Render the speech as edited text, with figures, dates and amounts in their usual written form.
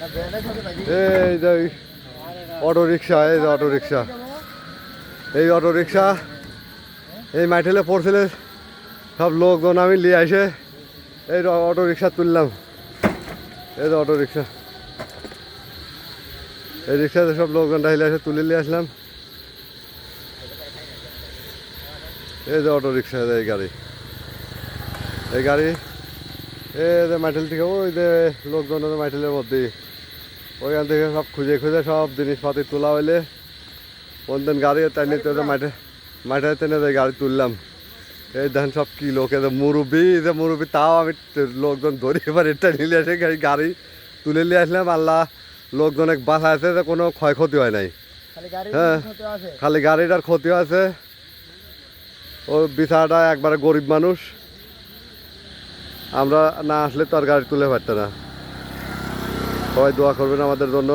এই যে auto rickshaw, এই যে অটো রিক্সা, এই অটো রিক্সা এই মাইঠেলে পড়ছিলে সব লোকজন আমি নিয়ে আসে এই অটো রিক্সা তুললাম। এই যে অটো রিক্সা, এই রিক্সাতে সব লোকজন ডাইলে এসে তুলে নিয়ে আসলাম। এই যে অটো রিক্সা, এই গাড়ি, এই গাড়ি এই যে মাইঠেল থেকে ওই যে লোকজন মাইঠেলের মধ্যে ওইখান থেকে সব খুঁজে খুঁজে সব জিনিসপাতি তোলা হইলে কোনদিন গাড়ি টাইনে মাঠে মাঠে টেনে গাড়ি তুললাম। এই দেখেন সব কি লোক, যে মুরব্বী তাও আমি লোকজন ধরে এবার এটা নিলে এসে গাড়ি তুলে নিয়ে আসলাম। আল্লাহ লোকজন বাসা আছে যে কোনো ক্ষয়ক্ষতি হয় নাই। হ্যাঁ, খালি গাড়িটার ক্ষতি আছে। ও বিচারটা একবারে গরিব মানুষ, আমরা না আসলে তো আর গাড়ি তুলে পারত না। সবাই দোয়া করবেন আমাদের জন্য।